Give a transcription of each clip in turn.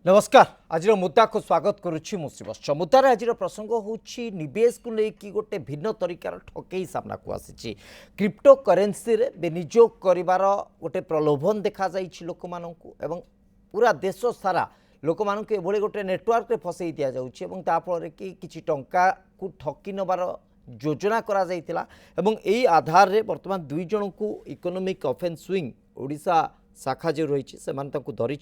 नमस्कार आज मुद्दा को स्वागत करुच्ची मुश्रीवत्स मुद्दार आज प्रसंग होची निवेश को लेकिन गोटे भिन्न तरीकार ठकई सामना को आसी क्रिप्टो करेन्सी रे विनियोग करिवार गोटे प्रलोभन देखा जाइछि लोक माननकु एवं पूरा देश सारा लोक माननकु एभଳି गोटे नेटवर्क रे फसई दिया जाउछि एवं ता फल रे कि किछि टंका को ठकी नबार योजना करा जाइतिला एवं एई आधार रे वर्तमान दुई जन को इकोनॉमिक ऑफेंस विंग ओडिशा शाखा जो रही से धरी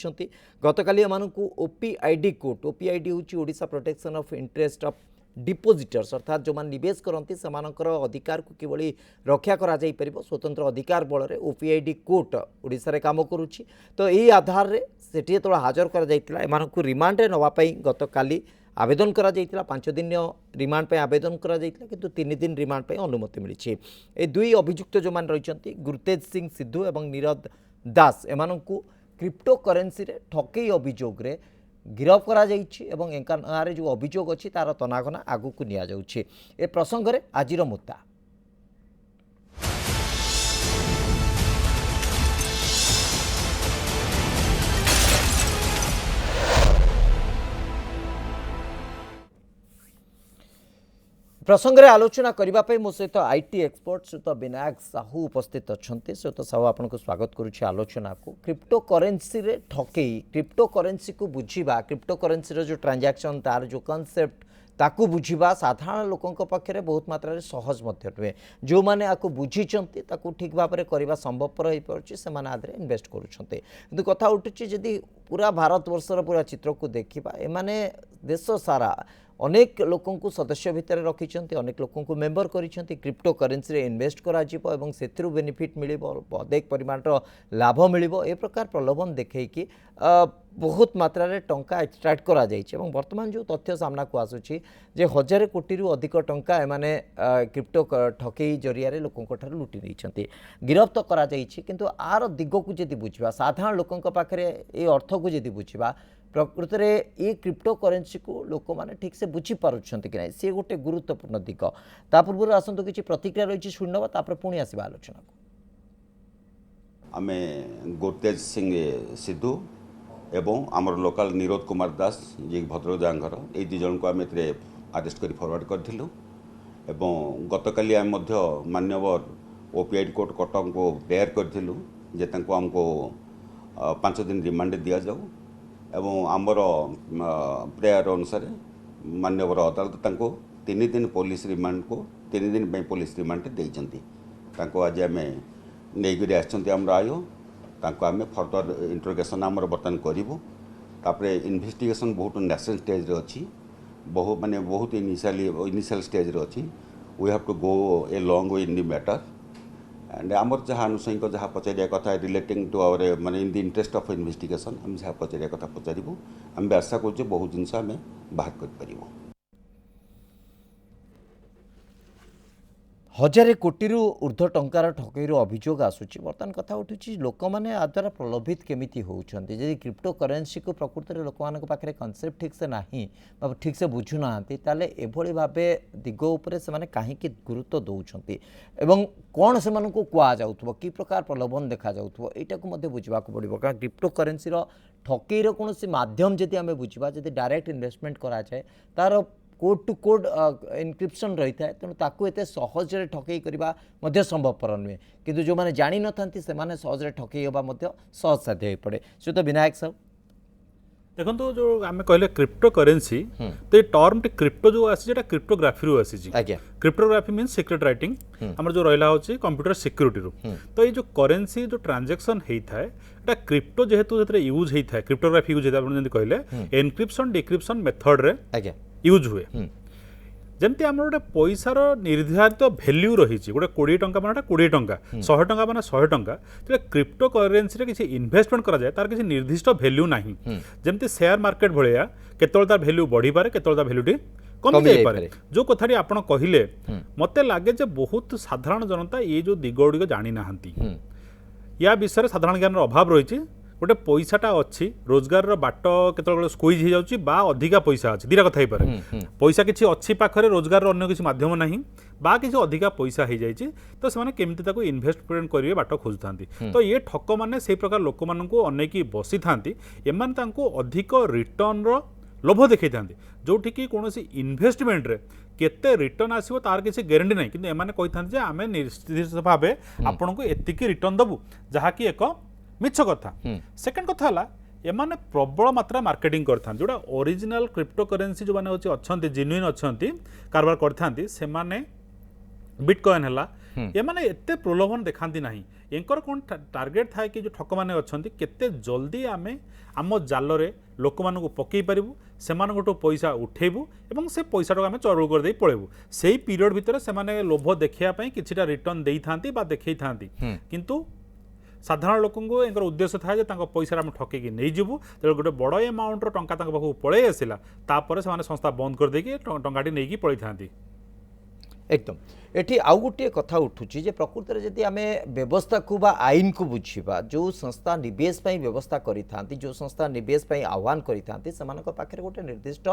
गतकाली एमानकु ओपीआईडी कोर्ट ओपीआईडी हूँ Odisha protection of interest of depositors अर्थात जो मान निवेश करती से अधिकार को किभली रक्षा करा जाई परिबो स्वतंत्र अधिकार बल में ओपीआईडी कोर्ट ओडिशा रे काम करुछि। तो यही आधार रे सेठी तो हाजर करा जाइतिला एमानकु रिमांड रे नवा पई गतकाली आवेदन करा जाइतिला 5 दिन रिमांड पे आवेदन करा जाइतिला किंतु 3 दिन रिमांड पे अनुमति मिली। ए दुई अभियुक्त जो मान रहिसंती गुरतेज सिंह सिद्धू एवं नीरद दास एमानंकु क्रिप्टो करेन्सी रे ठकई अभियोग रे गिरफ करा जाइछि एवं एंकारे जो अभियोग अछि तार तनाघना आगु को निया जाउछि। ए प्रसंग रे आजिर मुद्दा प्रसंग रे आलोचना करने मो सहित आईटी एक्सपर्ट सहित विनायक साहू उपस्थित अच्छा सहित साहू आपको स्वागत करुच्ची आलोचना को। क्रिप्टो करेन्सी रे ठकई क्रिप्टो करेन्सी को बुझीबा क्रिप्टो करेन्सी रो जो ट्रांजैक्शन तार जो कॉन्सेप्ट ताकू बुझीबा साधारण लोकों पाखे बहुत मात्रा सहज नुहे जो मैंने आपको बुझीचंती ताकू ठीक भाव में करवा संभवपर हो पार्टी से आदि इन्वेस्ट करुँचे किंतु कथा उठुची जदि पूरा भारत वर्षर पूरा चित्र को देखा एमाने देश सारा अनेक लोकों को सदस्य भितर रखिंट अनेक लोकों को मेंबर करिसेंती क्रिप्टो करेन्सी रे इन्वेस्ट करा जिवो एवं सेथिरु बेनिफिट मिलिबो अधिक परिमाण लाभ मिलिबो ए प्रकार प्रलोभन देखैकी बहुत मात्रा रे टंका एक्सट्रैक्ट करा जाइछे एवं वर्तमान जो तथ्य सामना को आसुची जे 1000 कोटी रु अधिक टंका एमाने क्रिप्टो ठकई जरिया रे लोकों को ठार लुटी नैछंती गिरफ्त तो करा जाइछे किंतु आर दिग को जदि बुझिबा साधारण लोकों पाखरे ए अर्थ को जदि बुझिबा प्रकृत में ये क्रिप्टो करेन्सी को लोक मैंने ठीक से बुझी पार्टी कि ना सी गोटे गुरुत्वपूर्ण दिग ता पूर्व आसतु किसी प्रतिक्रिया रही शुणवा तापर पुणी आसवा आलोचना को। आमे गुरतेज सिंह सिद्धू एवं आमर लोकल नीरद कुमार दास जी भद्रक जांगर ये दु जन को आम अरेस्ट कर फरवर्ड करूँ एवं गतकाली आम मान्यवर ओपीआईडी कोर्ट कटक को प्रेयर करूँ जे आमको 5 दिन रिमांड दि जाऊ एवं आमर प्रेयर अनुसार मान्यवर अदालत 3 दिन पुलिस रिमांड को 3 दिन पुलिस रिमांड देइचंती आज आम नहीं आम आयो आम फर्दर इंटरोगेशन आमर बर्तमान करूँ तापर इन्वेस्टिगेशन बहुत नेशनल स्टेज रे अच्छी माने बहुत इनिशियल स्टेज रे अच्छी we have to go a long way in the matter and आमर जहाँ आनुषंगिक जहाँ पचारिया कथा रिलेटिंग टू आवर माने in the interest of investigation हम जहाँ पचारिया कथा पचारू आम आशा करूँ बहुत जिनस आम बाहर कर 1000 कोटी रु ऊर्ध्व टंकार ठकईर अभियोग आसूची बर्तमान कथा उठुची लोक मैंने आ द्वारा प्रलोभित केमिति होउछंती जदि क्रिप्टो करेन्सी को प्रकृत में लोक मान पाखे कनसेप्ट ठीक से नाही ठीक से बुझु नांती ताले एभली भाबे दिग उपरे से माने काहे कि गुरुत्व दउछंती एवं कोन से मानन को कुआ जाउथबो की प्रकार प्रलोभन देखा जाउथबो एटा को मध्ये बुझिबा को पड़िबो कारण क्रिप्टो करेन्सी रो ठकईर कोनोसी माध्यम जदि हमें बुझिबा जदि डायरेक्ट इन्वेस्टमेंट करा जाए तार कोड टू कोड इनक्रिप्शन रही है तेणु ताकू एते सहज ठकई करवा संभवपर नुहे किंतु जो मैंने जानी नथांती से माने सहज ठकई होगा सहज साध्य हो पड़े सो तो विनायक साहब देखो तो जो आम कहले क्रिप्टो करेन्सी तो ये टर्म क्रिप्टो जो आसी क्रिप्टोग्राफी रू आसी क्रिप्टोग्राफी मीन सिक्रेट राइटिंग आमर जो रहा होची कंप्यूटर सिक्यूरिटी रू तो ये जो करेन्सी जो ट्रांजैक्शन होता है एटा क्रिप्टो जेहेतु यूज होता है क्रिप्टोग्राफी यूज होता है कहले एनक्रिप्शन डिक्रिप्शन मेथड रे यूज हुए जमती आम गोटे पैसार निर्धारित भैल्यू रही गोटे 20 टंका मान 20 टंका 100 टंका मान 100 टंका तो क्रिप्टो करेन्सी किसी इन्वेस्टमेंट करा जाए तार किसी निर्दिष्ट भैल्यू नहीं जमती शेयर मार्केट भाया केतल तार भैल्यू बढ़ी पारे केतल तार भैल्यू कमी जाई पारे जो कथाटी आपण कहले मते लागे जे बहुत साधारण जनता ये जो दिग गुड़िक जानी नाहंती या विषय साधारण ज्ञान अभाव रही गोटे पैसाटा अच्छी रोजगार बाट केतବେଳେ स्क्विज हो जाउची बा अधिका पैसा अच्छी दीटा कथा पारे पैसा किसी अच्छी पाखरे रोजगार अन्य किसी माध्यम नहीं बा किसी अधिका पैसा हो जाइए तो से केमती ताको इन्वेस्टमेंट करेंगे बाट खोजुता तो ये ठक मैंने से प्रकार लोक मानू अनेक बसी था एम अधिक रिटर्न लोभ देखी था जोटि कौन इन्वेस्टमेंट रे केते रिटर्न आसो तार किसी ग्यारंटी नहीं कि एम कही आम निश्चित भाव आपन को एतिकी रिटर्न दबू जहाँकि एक मिछ कथा सेकेंड कथा है एमाने प्रबल मात्रा मार्केटिंग करता जोड़ा ओरिजिनल क्रिप्टो करेन्सी जो मैंने अच्छा जेन्युइन अच्छा कारबार करते से बिटकॉइन है एमाने एते प्रलोभन देखाती ना एंकर कौन टार्गेट थाए कि जो ठक मैंने अच्छा केते जल्दी आमे आम जाल रे लोक मानू पकई पारू से पैसा उठेबू और से पैसा आम चरु करदे पलैबू से पीरियड भितर से लोभ देखापी किछिटा रिटर्न दे था देखई था किंतु साधारण लोक उद्देश्य थाए पैसा आम ठकई नहीं जीवु जो गोटे बड़ एमाउंटर टंका पाखक पलि आसला से संस्था बंद करदे टंकाटी नहीं पलि था एकदम एठी आउ गोटे कथा उठुची जे प्रकृति में जदि आम व्यवस्था को बा आईन को बुझीबा जो संस्था निवेश पई व्यवस्था करी थांती जो संस्था निवेश पई आह्वान करी थांती समानक पाखरे गोटे निर्दिष्ट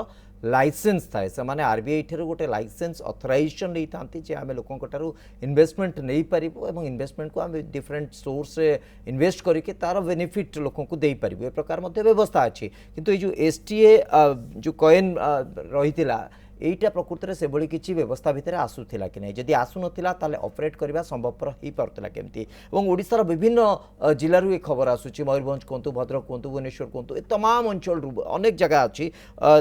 लाइसेंस थाए समाने आरबीआई ठेर गोटे लाइसेंस ऑथराइजेशन नहीं थांती जे आम लोकन कटारु इन्वेस्टमेंट नहीं पारिबो एवं इन्वेस्टमेंट को आम डिफरेंट सोर्स रे इन्वेस्ट करके तार बेनिफिट लोकन को देई पारिबो ए प्रकार मध्ये व्यवस्था अछि किंतु ए जो एसटीए जो कॉइन रहितिला एटा प्रकृति से भली किसी व्यवस्था भितर आसूला कि नहीं जदि आसुनथिला ताले ऑपरेट करबा संभवपर हो पारुला केमती एवं ओडिशार विभिन्न जिल्लारू ए खबर आसूची मयूरभंज कहतु भद्रक कहतु भुवनेश्वर कहतु ए तमाम अंचल अनेक जगह अच्छी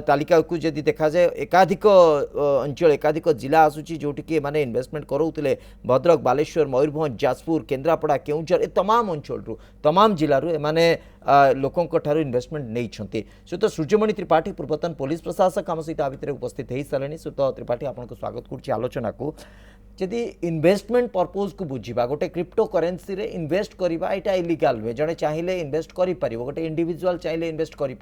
तालिका को जदि देखा जाए एकाधिक अंचल एकाधिक जिला आसूची जोटि कि माने इन्वेस्टमेंट करोउतिले भद्रक बालेश्वर मयूरभंज जाजपुर केन्द्रापड़ा केउंझर ए तमाम अंचल तमाम जिल्लारू ए माने लोकों ठारू इन्वेस्टमेंट नहीं सुत सूर्यमणि त्रिपाठी पूर्वतन पुलिस प्रशासक आम सहित भितर उपस्थित हो सारे सुत त्रिपाठी आपको स्वागत करुच्ची आलोचना को जदि इन्वेस्टमेंट पर्पज को बुझा गोटे क्रिप्टो करेन्सी रे इन्वेस्ट करवा यहाँ इलिगाल नुहे जड़े चाहिए इन्वेस्ट कर गोटे इंडिविजुअल चाहिए इन्वेस्ट कर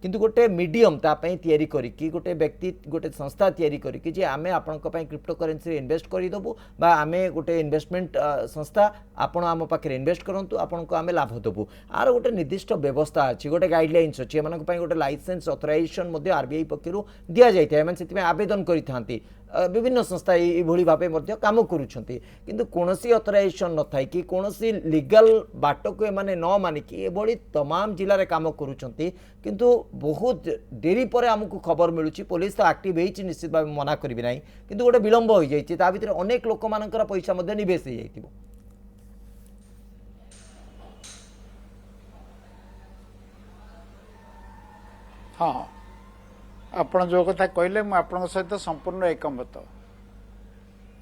किंतु गोटे मीडियम तापाई तैयारी करिकी गोटे व्यक्ति गोटे संस्था तैयारी करिकी जे आमे आपन को क्रिप्टो करेन्सी रे इन्वेस्ट करदेबू बा आमे गोटे इन्वेस्टमेंट संस्था आपण आम पाखे इन्वेस्ट करंतु आपन को आमे लाभ देबू आर गोटे निर्दिष्ट व्यवस्था अच्छी गोटे गाइडलाइंस अच्छी एमान गोटे लाइसेंस ऑथराइजेशन आरबीआई पक्षर दि जाए से आवेदन करते विभिन्न संस्था ये भाव काम करुँच कौनसी ऑथराइजेशन न था कि कौनसी लीगल बाट को एमाने न मानिकी ये तमाम जिले में काम करुँच किंतु बहुत डेरी पर आमको खबर मिलूँ पुलिस तो एक्टिव होती निश्चित भाव मना करी ना किंतु गोटे विलंब हो जाए भितर अनेक लोक मानकर पैसा निवेश हो जाइथिबो। हाँ आपण जो कथा कहले मु आपण सहित संपूर्ण एकमत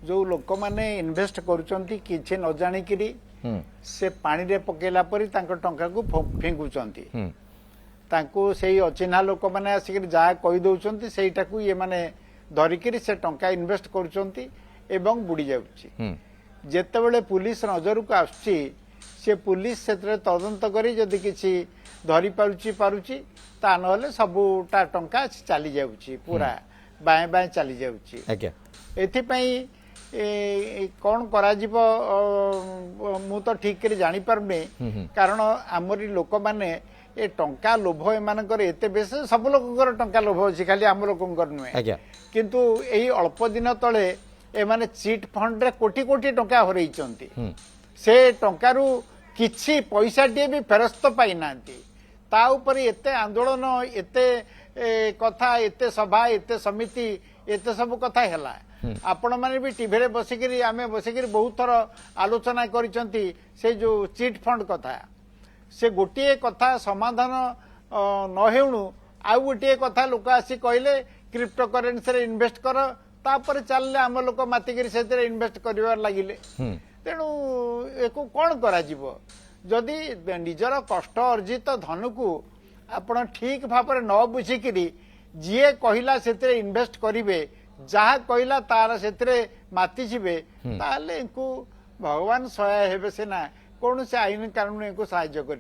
जो लोक माने इन्वेस्ट करुचंती किछि न जानि किरी से पानी रे पकेला परी तांको टंका को फेंकुचंती तांको सेही अचिन्हा लोक माने आसिक जा कहि दउचंती सेहीटा को ये माने धरिकिरी से टंका इन्वेस्ट करुचंती एवं बुड़ी जाउची जेतेबेले पुलिस नजर को आछी से पुलिस से तदंत करी जदि किछि धरी पारुची ता नहले सबुटा टंका चली जाउची पूरा बाएं बाएं चली जाउची एथिपई कौन करा जीवो मु तो ठीक करे जानी पारने कारण आमरी लोक माने ए टंका लोभ एमानकर एते बेस सब लोककर टंका लोभ अछि खाली आम लोककर नुहे किंतु एही अल्प दिन तळे एमाने चिट फंड रे कोटी कोटी टंका हरैचंती से टंकारु किछि पैसा टे भी फेरस्त पाई नांती ता ऊपर एते आंदोलन एते कथा एते सभा एते समिति एते सब कथा हैला आपण माने भी टीवी रे बसिकिरी आमे बसिकिरी बहुत थर आलोचना करिसंती से जो चिट फंड कथा से गोटे कथा समाधान न हेउनु आ गोटे कथा लोक आसी कहले क्रिप्टो करेन्सी रे इन्वेस्ट कर तापर चलले आम लोक मातिकिरी सेते इन्वेस्ट करिवार लागिले तेणु एको कौन करा जीवो जदि निजर कष्ट अर्जित धन को आपण ठीक भाव न बुझिकी जी कहला से इन्वेस्ट करेंगे जहाँ कहला तार से माति जीवे ताले इनको भगवान सहाय हेबे सेना कौन से आईन कानून इनको साहाय्य कर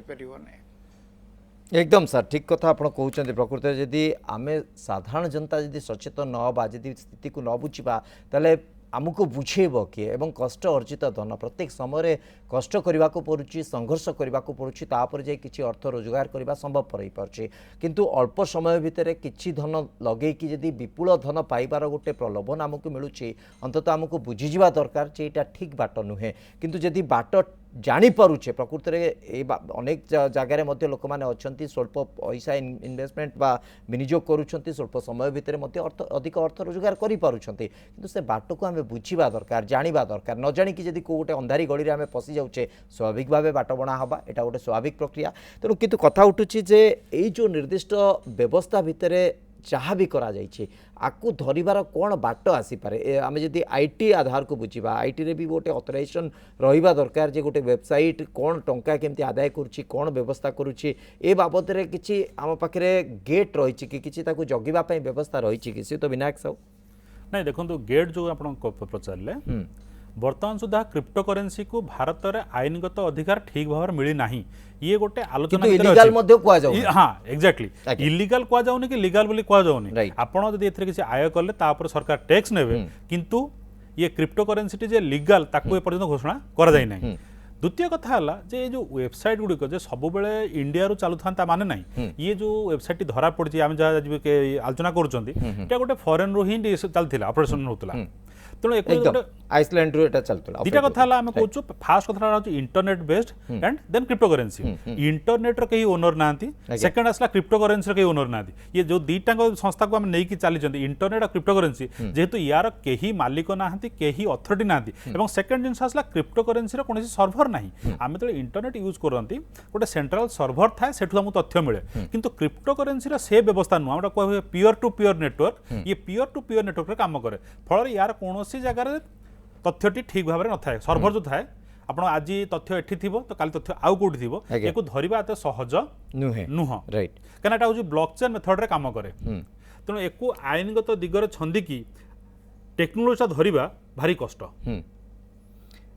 एकदम सर ठीक कथा आप कहते प्रकृति जदि आम साधारण जनता जदि सचेतन न हवा जदि स्थिति को न बुझा ताले आमको बुझेब किए एवं कष्ट अर्जित धन प्रत्येक समय कष्ट करने को पड़ुछि संघर्ष करने को पड़ुछि तापर जाई किछि अर्थ रोजगार करबा संभवपर हो पारुछि किंतु अल्प समय भितर किछि धन लगेकी जदि विपुल धन पाइबार गोटे प्रलोभन आमको मिलुछि अंततः आमको बुझीजिबा दरकार जे एटा ठीक बाट नुहे किंतु जदि बाट जानी पारुछे प्रकृति में अनेक जगार लोक मैंने अच्छा स्वल्प पैसा इन्वेस्टमेंट बा विनियोग करुँच स्वल्प समय भितर अर्थ अधिक अर्थ रोजगार करें कि से बाट को आम बुझा दरकार जाना दरकार न जाणिकी जदि को गोटे अंधारी गली आम पशि जाऊे स्वाभाविक भाव बाट बणा हवा यहाँ गोटे स्वाभाविक प्रक्रिया तेणु किंतु कथा उठुची जे ये जो निर्दिष्ट व्यवस्था भितर जहाँ भी करा जाइए आपको धरबार कौन बाट आसीपे आम जब आईटी आधार को बुझा आईटी रे भी गोटे ऑथराइजेशन रहिबा दरकार जे गोटे वेबसाइट कौन टंका केमती आदाय करुच्ची कौन व्यवस्था करुच्ची ए बाबद रे किछि आम पाखरे गेट रही कि किछि ताकू जगिबा पई व्यवस्था रही कि सी तो विनायक साहू नहीं देखो गेट जो आप पचारे बर्तमान सुधा क्रिप्टो करेन्सी को भारत में आईनगत अधिकार ठीक भाव मिली ना ये गोटे आलोचना इलीगल मध्य कुआ जाउ हाँ एक्जाक्टली इलीगल कुआ जाउनी कि लीगल बोली कुआ जाउनी आपण जदि एथरे किसी आय करले तापर सरकार टैक्स नेबे किंतु ये क्रिप्टो करेन्सी जे लीगल ताको ए पर्यंत घोषणा करा जाय नै द्वितीय कथा है जे जो वेबसाइट गुड़िक जो सब बेले इंडिया चलू था माने ना ये जो वेबसाइट धरा पड़ी आम जहाँ आलोचना कर गोटे फॉरेन रू ही चलता ऑपरेशन होता तेणु आइसलैंड रू चलता दुटा कथा आम कहूँ फास्ट कथा internet based and then crypto currency internet रो कहीं ओनर ना सेकेंड आसला क्रिप्टो करेन्सी कहीं ओनर ना ये जो दीटा संस्था को आम नहीं चली इंटरनेट और क्रिप्टो करेन्सी जेहेतु यार कहीं मालिक ना कहीं अथॉरिटी ना सेकेंड जिन आसला क्रिप्टो करेन्सी कौन सर्भर ना आम जो इंटरनेट यूज करती गोटे सेंट्रल सर्भर थाए सेठू आमको तथ्य मिले किंतु क्रिप्टो करेन्सी से व्यवस्था नुह आम कह पीयर टू पीयर नेटवर्क ये पीयर टू पीयर नेटवर्क काम करे फल यार कौन जगह तथ्यटी ठीक भाव में न था सर्भर जो थाए आप आज तथ्य एठी थी तो काली तथ्य आउ कौटी थी या धरवा एत सहज नुह राइट कहीं हूँ ब्लॉकचेन मेथड रे काम करे तेणु एक आईनगत दिगरे छंदी टेक्नोलोजी धरवा भारी कष्ट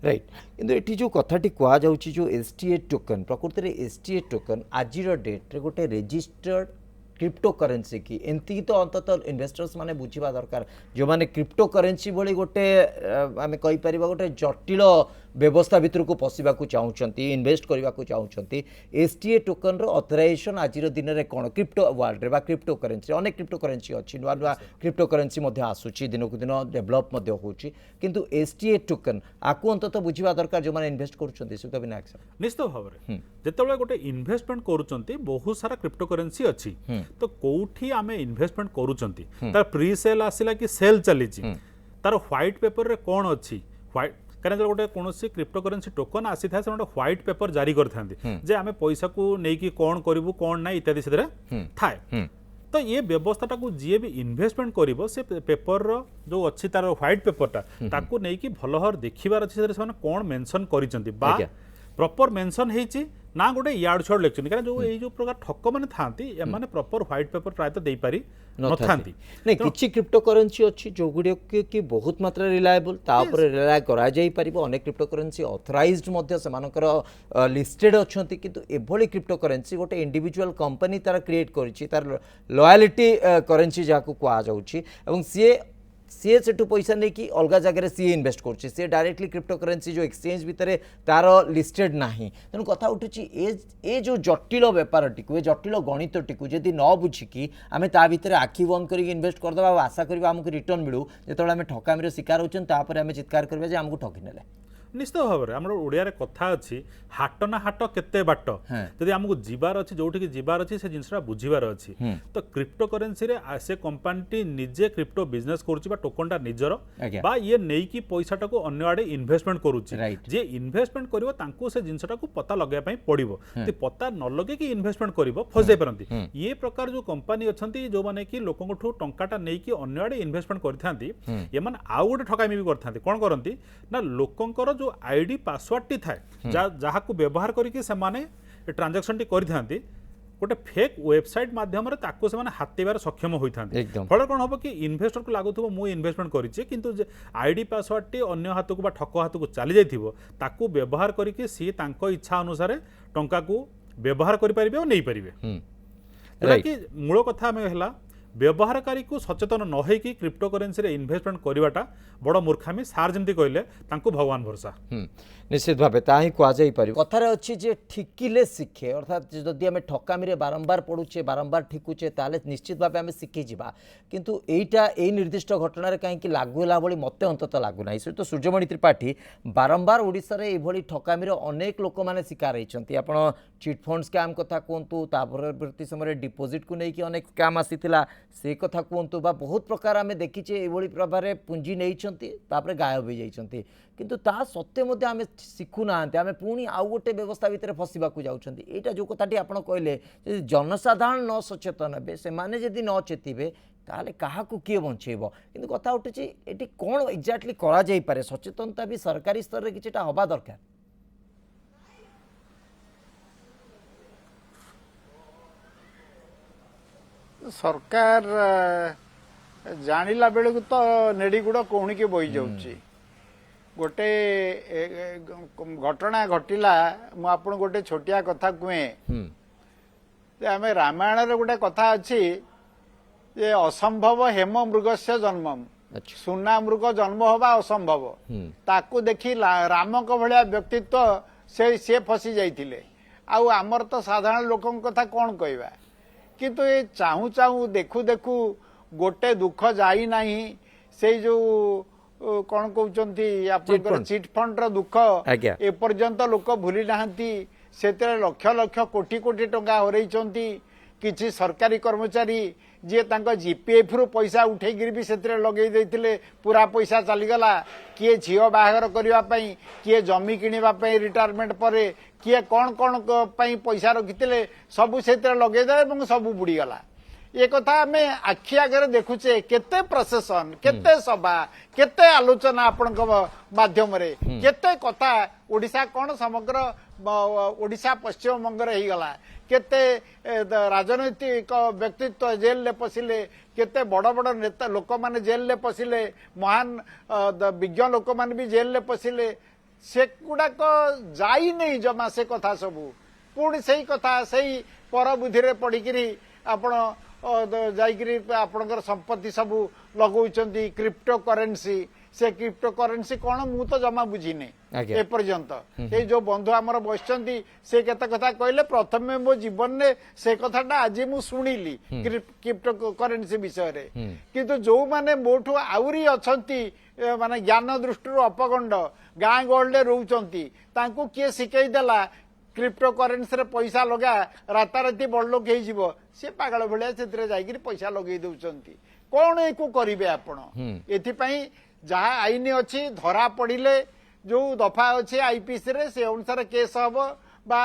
राइट किंतु ये जो कथाटी कह जो एसटीए टोकन प्रकृति में एसटीए टोकन आज डेट रे गोटे रजिस्टर्ड क्रिप्टो करेन्सी की एमती तो अंततः इन्वेस्टर्स माने बुझा दरकार जो माने क्रिप्टो करेन्सी भली गोटे आम कहीपर गोटे जटिल व्यवस्था भितर को पशिबा चाहूँगी इन्वेस्ट करने को चाहूँगी एसटीए टोकन रो ऑथराइजेशन आज दिन में कौन क्रिप्टो वर्ल्ड रे क्रिप्टो करेन्सी अनेक क्रिप्टो करेन्सी अच्छी नुआ नुआ क्रिप्टो करेन्सी आसूची दिन को दिन डेभलप होची किंतु एसटीए टोकन आपको अंततः बुझा दरकार जो माने इन्वेस्ट करुछंती विनायक निश्चित भाव में जिते गोटे इन्वेस्टमेंट करुछंती बहुत सारा क्रिप्टो करेन्सी अच्छी तो कौटी आम इन्वेस्टमेंट करुछंती तार प्री सेल आसिला कि सेल चली तार व्हाइट पेपर रे कौन अच्छी व्हाइट कारण गोटे कौन क्रिप्टो करेन्सी टोकन आसी था गोटे व्हाइट पेपर जारी करते आम पैसा को लेकिन कौन करूँ कौन ना इत्यादि से थाए तो ये व्यवस्था को जी भी इन्वेस्टमेंट करिवो से पेपर रो जो अच्छी तार व्हाइट पेपरटा ताको नहीं कि भल भाव देखिबार अच्छी से कौन मेंशन करिसेंती बा प्रॉपर मेंशन हेची ना गोटे यार्ड छड़ लेक्चर कारण जो ये जो प्रकार ठक माने थांती एमाने प्रॉपर व्हाइट पेपर प्राय तो दे पारी न थांती नहीं किछि क्रिप्टो करेन्सी अछि जो गुडे की बहुत मात्रा रिलायबल ता ऊपर रिलाय करा जाई परिबो अनेक क्रिप्टो करेन्सी ऑथराइज्ड मध्ये समानकर लिस्टेड अछंती किंतु एभली क्रिप्टो करेन्सी गोटे इंडिविजुअल कंपनी तार क्रिएट करिछि तार लॉयल्टी करेन्सी जाको कुआ जाउछि एवं सी सेठू पैसा नहीं कि अलग जगह सी इन्वेस्ट कर सी डायरेक्टली क्रिप्टो करेन्सी जो एक्सचेंज भितर तार लिस्टेड ना तेणु कथा उठुची ए जो जटिल बेपारटी को जटिल गणितटी को जदि न बुझिकी आम ता भितर आखि बंद कर इन्वेस्ट करदे आशा करवा आमको रिटर्न मिलू जो आम ठकामी शिकार होपर आम चित्कार करवा आमको ठकी नेले निश्चित भाव में आम ओडिया कथा अच्छी हाट ना हाट केते बाट जदि आमको जीवार अच्छी जोठी जीवार अच्छी से जिनसा बुझीबार अच्छी तो क्रिप्टो करेन्सी रे से कंपनी निजे क्रिप्टो बिजनेस करुच्ची टोकनटा निजर बा ये नहीं कि पैसाटा को अन्य आड़े इन्वेस्टमेंट करुच्ची जे इन्वेस्टमेंट करिवो तांको से जिनसटा को पता लगे पड़िबो ते पता न लगे कि इन्वेस्टमेंट करिवो फस जाई परंती ये प्रकार जो कंपनी अछंती जो माने कि लोकंठू टंकाटा नहीं कि अन्य आड़े इन्वेस्टमेंट करथांती ये माने आउ गोटे ठकामी भी करथांती कोन करंती ना लोकंकर जो आईडी पासवर्ड टी थाए जहाँ को व्यवहार करके सेमाने ट्रांजैक्शन टी करिथांती गोटे फेक वेबसाइट माध्यम ताको सेमाने हातेबार सक्षम होइथांती फल कोन होबो कि इन्वेस्टर को लागुथबो मु इन्वेस्टमेंट करिछि किंतु आईडी पासवर्ड टी अन्य हाथ को बा ठक हाथ को चली जाइथिबो ताको व्यवहार करके सी तांको इच्छा अनुसार टंका को व्यवहार करि परिबे और नै परिबे कि मूल कथा में हला व्यवहारकारी को सचेतन न होइकी क्रिप्टोकरेन्सी रे इन्वेस्टमेंट करवाटा बड़ मूर्खामी सार जमती कहले तांको भगवान भरोसा। निश्चित भाव ताही कहुपर कथार अच्छी जे ठिकिले शिखे अर्थात जदि आम ठकामी बारंबार पढ़ुचे बारंबार ठिकुचे ताले निश्चित भाव आम शिखी जा किंतु एईटा एई निर्दिष्ट घटना कहीं लागू है भाई मत अंतत लगुना सहित सूर्यमणि त्रिपाठी बारंबार ओडिशा रे एभली ठकामी अनेक लोक मैंने शिकार होती आप चिट फंड स्कैम कथा कहतु परवर्ती समय डिपोजिट को लेकिन अनेक स्कैम आसीथिला से कथा कहतु बा बहुत प्रकार आम देखीचे एभली प्रभाव पुंजी नहीं गायब हो जाइछंती किंतु ता सत्य मध्य आम शिखुना आम पुणी आउ गोटे व्यवस्था भितर फसवाक जाऊँगी यहाँ जो कथाटी आप कहले जनसाधारण न सचेतन हे से माने जदि न चेतिबे ताले काहाकू किए बंचेब किंतु कथा उठुची एटी कौन एक्जाक्टली करा जाई पारे सचेतनता भी सरकारी स्तर रे किछटा हवा दरकार। सरकार जानिला बेलू तो नेड़ी गुड़ कौन के बही जाऊँगी गोटे घटना घटिला मुझे गोटे छोटिया कथा कहे आम रामायण रे गोटे कथा अच्छी जे असंभव हेम मृग से जन्म सुना मृग जन्म हवा असंभव ताकू देखी राम को भलिया व्यक्तित्व से फसी जाइथिले आमर तो साधारण लोकन कथा कौन कहवा किंतु ये चाहू चाहू देखू देखू गोटे दुख जाई नहीं से जो कौन कहते आप चिट फंड रो दुख एपर्यंत लोक भूली नहांती से लक्ष लक्ष कोटी कोटी टंका हरई किछि सरकारी कर्मचारी जी जीपीएफ रु पैसा उठेगिरी भी से लगे देते पूरा पैसा चलीगला किए झील बाहागर करने किए जमी किणवाई रिटायरमेंट पर किए कौन कौन पैसा रखी सबू से लगेदे सबू बुड़ीगला ये कथा आम आखि आगे देखुचे केते प्रशासन केते सभा केते आलोचना आपण माध्यम रे केते कथा ओडिशा कौन समग्र ओडिशा पश्चिम बंग रे गला केते राजनैतिक व्यक्तित्व जेल ले पशिले केते बड़ बड़ नेता लोक माने जेल ले पशिले महान विज्ञ लोक माने भी जेल ले पशिले से गुड़ाक जाई नहीं जमा से कथा सबू पुणी से कथा से पर बुद्धि रे पड़िकी आपण जाइकरी आपणकर संपत्ति सब लगौचंती क्रिप्टो करेन्सी से क्रिप्टो करेन्सी कौन मु तो जमा बुझीने एपर्यंत ये जो बंधु आमर बसचंती से केते कथा कहले प्रथमे मो जीवन ने से कथाटा आज मु सुनिली क्रिप्टो करेन्सी विषय रे किंतु जो माने मोठू आउरी अछंती माने ज्ञान दृष्टि अपगंड गाँ गहले रोचंती तांको किए शिखई देला क्रिप्टो करेन्सी रे पैसा लगा राताराति बड़ लोक हो सी पागल भाया से पैसा लगे दौरान कौन एक करेंगे आपण एथिपाई जहाँ आईन अच्छी धरा पड़े जो दफा अच्छी आईपीसी रे से अनुसार केस हम बा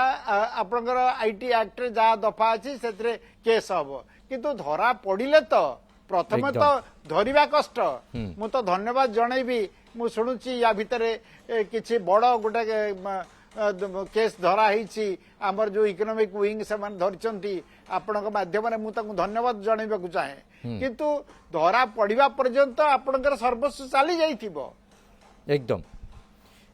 आपणकर आईटी एक्ट रे जहाँ दफा अच्छी से केस हम किंतु धरा पड़े तो प्रथम तो धरवा कष्ट मु तो धन्यवाद जनईबी मु शुणुची या भितर किसी बड़ गोटे केस धरा ही आमर जो इकोनॉमिक विंग से धरती आपण माध्यम मुझे धन्यवाद जनवाक चाहे किंतु धरा पड़ा पर्यंत आपणकर सर्वस्व चली जाइथिबो एकदम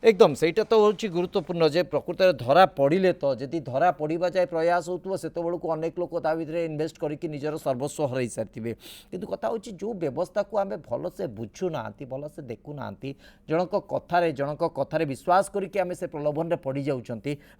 एकदम सेटा तो हूँ गुरुत्वपूर्ण जे प्रकृत में धरा पड़े तो जदि धरा पड़ा जाए प्रयास हो से अनेक लोक ता भर इनभेस्ट करके निजर सर्वस्व हर सारी किंतु कथा हूँ जो व्यवस्था को आम भल से बुझुना भल से देखुना जनक कथार विश्वास करके आम से प्रलोभन में पड़ जाऊँच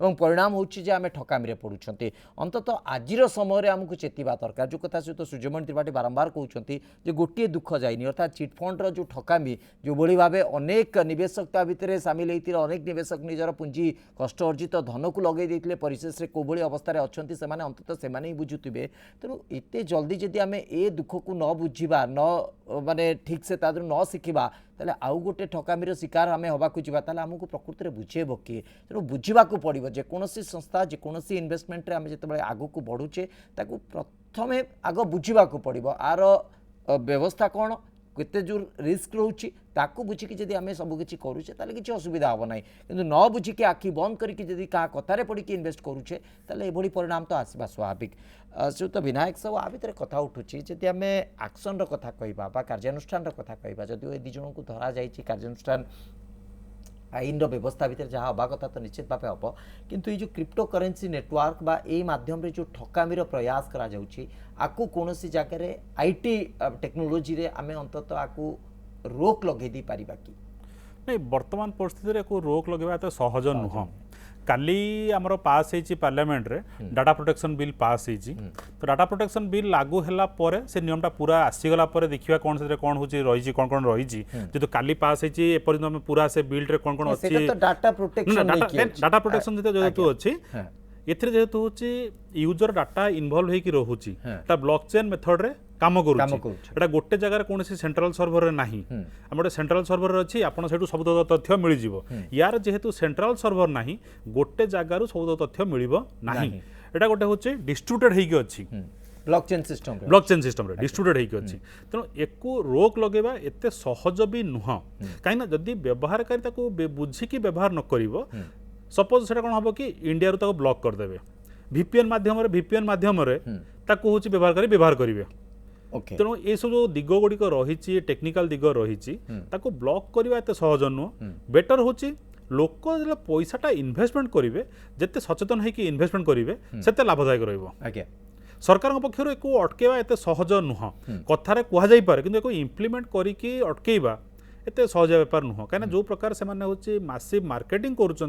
परिणाम हूँ आम ठकामी पड़ुंट अंतत आज समय आमको चेतवा दरकार जो कथा सहित सूर्यमणि त्रिपाठी बारंबार कहते गोटे दुख जाइनी अर्थात चिटफंड जो ठकामी जो भाव अनेक निवेशक भितर सामिल अनेक निवेशक निजर पुंजी कष्ट अर्जित धन को लगे देते परिशेष कौभली अवस्था अच्छा से अंततः से बुझुवे तेणु एत जल्दी जदि आम ए दुख को न बुझा न माने ठीक से तादर न शिखा ताले आउ गोटे ठकामीर शिकार आम हवाक जाता आमको प्रकृति में बुझेब किए तेणु बुझा पड़ो जेकोसी संस्था जेकोसी इन्वेस्टमेंट आम जो आग को बढ़ुचे प्रथम आग बुझा पड़ो आर व्यवस्था कौन केते जो रिस्क रोचे ताकू बुझिकी जदि आम सबकि करुचे ताले किसी असुविधा हम ना कि न बुझिकी आखि बंद करके जदि क्या कथार पड़ी इनभेस्ट करुचे ताले एभली परिणाम तो आसवा स्वाभाविक से तो विनायक सब आ भितर कथा उठुची जदि आम एक्शन कथा कहवा कार्यानुष्ठान कथा कहवा जदि ए दी जन को धरा जाइए कार्यानुष्ठान आईन व्यवस्था भितर जहाँ हवा कथा तो निश्चित भाव हम किंतु ये जो क्रिप्टो करेन्सी नेटवर्क बा ए माध्यम रे जो ठकामीर प्रयास करा जाउछि आकु कोनोसी जगह आईटी टेक्नोलोजी रे आमे अंततः आकु रोक लगे दी पारिबा कि नहीं वर्तमान परिस्थिति रे को रोक लगेबा तो सहज नुह काली आमर पास होती पार्लियामेंट रे डाटा प्रोटेक्शन बिल पास होती तो डाटा प्रोटेक्शन बिल लागू होला परे से नियमटा पूरा आसीगला परे देखिबा कोन से कौन होची रही कौन कौन रही जेतु काली पास होती एपर्यंत हम पूरा से बिल रे कौन कौन अच्छी डाटा प्रोटेक्शन डाटा प्रोटेक्शन जेतु अच्छी एथिरे जेतु होची यूजर डाटा इन्वॉल्व हेकी रहूची ता ब्लॉकचेन मेथड रे काम करूची एटा गोटे जगह कौन सेंट्रल सर्वर रे नाही हम गोटे सेंट्रल सर्वर अच्छी आपन सेठू सब तथ्य मिल जिवो यार जेहेतु सेंट्रल सर्वर नाही गोटे जगार सब तथ्य मिलिबो नाही एटा गोटे होची डिस्ट्रीब्यूटेड हेकी अछि ब्लॉकचेन सिस्टम रे डिस्ट्रीब्यूटेड हेकी अछि तेनो एको रोक लगेबा एते सहज भी नुह काइना जदी व्यवहारकारी ताको बुझी की व्यवहार न करिवो सपोज सेटा कोन हबो कि इंडिया रु ताको ब्लॉक कर देबे VPN माध्यम रे ताको होची व्यवहार करिवे तेणु ये सब जो दिग गुड़िक रही टेक्निकल दिग रही ताको ब्लॉक करवा एत सहज नुह बेटर होची लोक जो पैसाटा इन्वेस्टमेंट करेंगे जिते सचेतन होकर इन्वेस्टमेंट करेंगे सेते लाभदायक रहिबो सरकार पक्षर एक अटकेवा एत सहज नुह कथार कहुई पारे कि इम्प्लीमेंट करके अटकेवा एत सहज बेपार नुह कहीं जो प्रकार से माने मासिव मार्केटिंग करुँच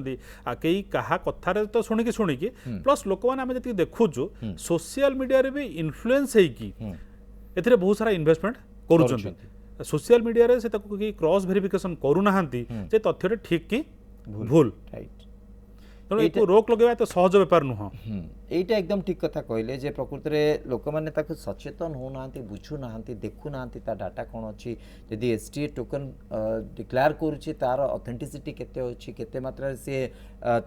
कई क्या कथार तो शुणिकी प्लस लोक मैंने जी देखुचु सोशल मीडिया भी इन्फ्लुएंस होगी एथिरे बहुत सारा इन्वेस्टमेंट करुँच सोशल मीडिया रे से ताको कि क्रॉस वेरिफिकेशन करूना जे तथ्य ठीक कि भूल तेणु रोक लगे तो सहज बेपार नुह এইটা একদম ঠিক কথা কইলে যে প্রকৃতরে লোকমানে তাকে সচেতন হউনাহান্তি বুঝুনাহান্তি দেখুনাহান্তি তা ডাটা কোন ଅଛି যদি STA টোকন ডিক্লেয়ার କରୁଛି তার অথেন্টিসিটি কেতে ଅଛି কেতে মাত্রাରେ সে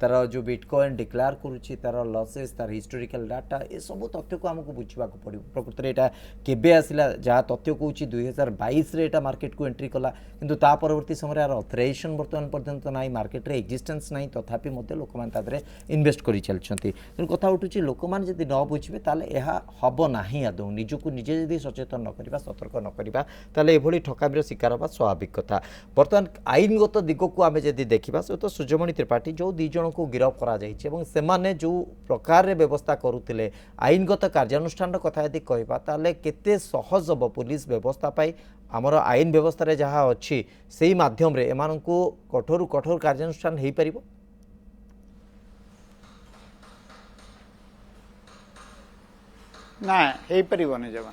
তার जो বিটকয়েন ডিক্লেয়ার କରୁଛି তার লসেস তার হিস্টোরিক্যাল ডাটা এ সবু তথ্যକୁ ଆମକୁ বুঝিବାକୁ পড়িব প্রকৃতরে এটা কেবে আসিলা যা তথ্য কହୁଛି 2022 রে এটা মার্কেটକୁ এন্ট্রি কলা কিন্তু তা পরবর্তী সময় আর অথরাইজেশন বর্তমান পর্যন্ত নাই মার্কেটরে এক্সিস্টেন্স নাই তথাপি মধ্যে লোকমান তাদরে ইনভেস্ট করি চালছন্তি তেଣୁ কথা উঠুଛି लोक मैंने जब न बुझे ताले यह हम ना आदौ निजक निजे जब सचेतन न करवा सतर्क न करवा ताले एभली ठकामीर शिकार होगा स्वाभाविक कथा बर्तमान आईनगत दिग को आम जब देखा से तो सूर्यमणि त्रिपाठी जो दी जन को गिरफ कर जो प्रकार व्यवस्था करुले आईनगत कार्यानुष्ठान कथा यदि कहवा ताले केते सहज हम पुलिस व्यवस्था पाई आमर आईन व्यवस्था जहाँ अच्छी से ही माध्यम एम कठोर कठोर कार्यानुष्ठान हो पार ना हो पारन जमा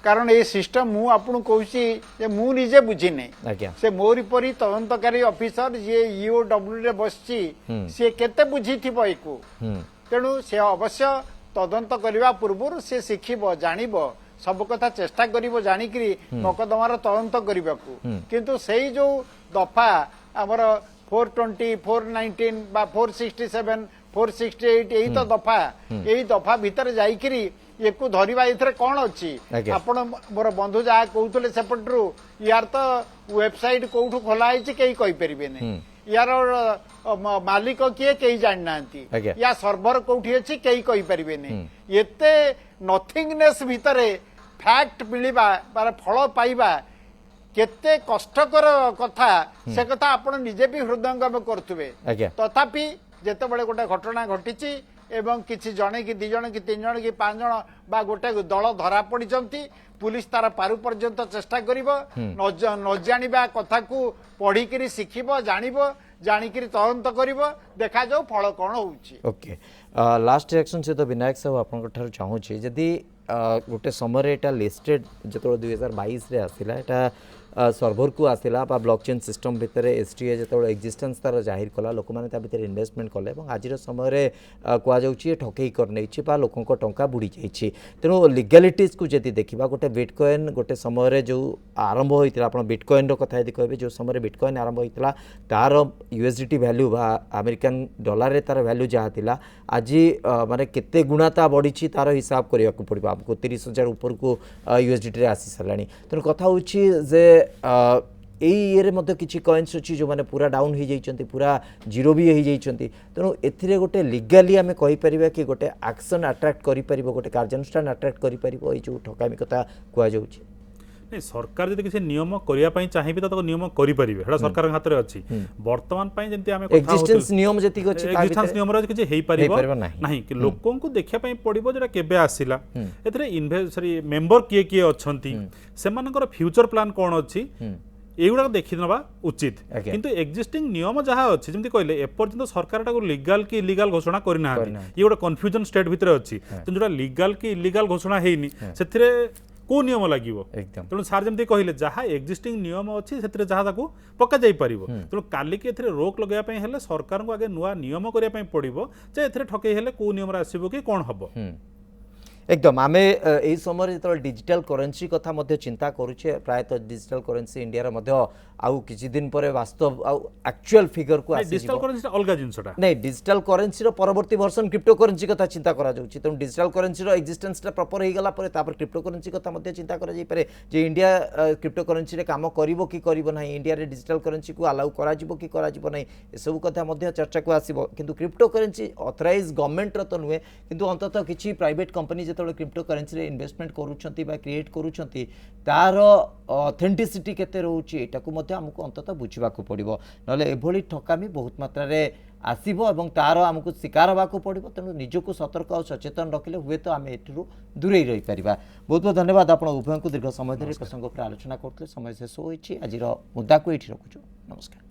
कारण ये सिस्टम मु आपन कहूँ मु निजे बुझी नहीं से मोरी परी तदंतकारी ऑफिसर जे EOW रे बसची से केते बुझी थिबो एको तेणु से अवश्य तदंत करबा पूर्व से शिखिबो जानिबो सब कथा चेष्टा करिबो जानिकरी मकदमार तदंत करबाकू किंतु सेही जो दफा हमर 420 419 बा 467 468 यही तो दफा यही दफा भीतर जाइकरी एक धरवा ये कौन अच्छी आपण मोर बंधु जहाँ कहते सेपटू यार तो वेबसाइट कौटू खोलाई कहीं कहीपर यार मालिक किए कहीं जाना या सर्भर कौटी अच्छी कहीं कहीपर एते नथिंगनेस भितर फैक्ट मिलवा फल पाइबा केते कष्टकर कथा से कथा आपण निजे भी हृदयंगम करुवे तथापि जेतेबेले गोटे घटना घटी एवं किसी जने कि 2 जन कि 3 जन कि 5 जन बा गोटे दल धरा पड़ी पुलिस तार पारु पर्यंत चेष्टा करिवो न जानिबा कथा को पढ़ी शिखिब जानिकरी तदंत करिवो देखा जाऊ फल कौन होउची ओके लास्ट रिएक्शन से तो विनायक साहब आपन ठार चाहूची जदी गोटे समय एटा लिस्टेड जो 2022 रे आसिला एटा सर्भर को आसिला बा ब्लॉकचेन सिस्टम भितर STA जो एक्जिस्टेंस तार जाहिर कला लोक मैंने भितर इन्वेस्टमेंट कले आज समय कहुच्छी ठकई कर नहीं बा लोक टंका बुड़ी जाइए तेणु लिगालिटीज को जब देखा गोटे बिटकॉइन गोटे समय जो आरंभ होता आप बिटकॉइन कथा यदि कहे जो समय बिटकॉइन आरंभ होता तार USDT वैल्यू बा अमेरिकन डॉलर रे तार वैल्यू जहाँ थी आज माने केते गुणा ता बढ़ी तार हिसाब करने को पड़ो आपको 30,000 ऊपर को USDT रे आसी सारा तेणु कथा होची जे ये मध्य किसी कॉइन्स अच्छी जो मैंने पूरा डाउन हो जाइए पूरा जीरो भी हो जाइए तेणु ए गोटे लिगाली आम कहीपर कि गोटे एक्शन अट्राक्ट कर गोटे कार्यानुष्ठान अट्राक्ट कर जो ठकामी कथा कहुच्छे नहीं सरकार जब किसी नियम करने चाहिए तो नियम करें सरकार हाथ में अच्छी बर्तमान जमी आम एक्जिस्टेंस नियम जति एक्जिस्टेंस नियम किसी हो पार ना कि लोक देखा पड़ो जो केबे आसिला ए मेंबर किए किए अच्छा से फ्यूचर प्लान कौन अच्छी एगुड़ा देखी नवा उचित किंतु एक्जिस्टिंग नियम जहाँ अच्छी जमी कहले एपर्यंत सरकार लीगल कि इलीगल घोषणा करना ये गोटे कन्फ्यूजन स्टेट भितर अच्छी जो लीगल कि इलीगल घोषणा होनी से को नियम लगे तेणु सार जमी कहले जहाँ एक्जिस्टिंग नियम अच्छी से जहाँ पका जाई परिबो तेणु काली की रोक लगाई हेले सरकार को आगे नुआ नियम करने पड़ो जे ए ठकई हेले को नियम आसो कि कौन हम एकदम आम यही समय जो डिजिटल करेन्सी कथा मध्य चिंता करुचे प्रायतः डिजिटल करेन्सी इंडिया आउ किछि दिन पर वास्तव एक्चुअल फिगर को डिजिटल करेन्सी अलग जिनसटा नहीं डिजिटल करेन्सी रो परवर्ती वर्जन क्रिप्टो करेन्सी कथा चिंता करा जाउछि तेणु डिजिटल करेन्सी रो एक्जिस्टेंस टा प्रॉपर हो गला पर क्रिप्टो करेन्सी कथा मध्य चिंता करा जाई पारे जे इंडिया क्रिप्टो करेन्सी रे काम करिवो कि करिवो नाही इंडिया रे डिजिटल करेन्सी को अलाउ करा जिवो कि करा जिवो नाही ए सब कथा मध्य चर्चा को आसीबो किंतु क्रिप्टो करेन्सी ऑथराइज गवर्नमेंट रो तो नुहे किंतु अंततः किछि प्राइवेट कंपनी जेतोले क्रिप्टो करेन्सी रे इन्वेस्टमेंट करूछंती बा क्रिएट करूछंती तार ऑथेंटिसिटी केते रहउछि एटा को मध्य हमको अंततः बुझिबा को पड़िबो नले एभली ठकामी बहुत मात्रा रे आसीबो एवं तार हमको शिकार होगा पड़ो तेणु निजक सतर्क और सचेतन रखिले हुए तो आम एठू दूरे रही पारिबा। बहुत बहुत धन्यवाद आप उभय को दीर्घ समय धरी प्रसंग पर आलोचना करते समय शेष होइछि आज मुद्दा को एठी रखुछु नमस्कार।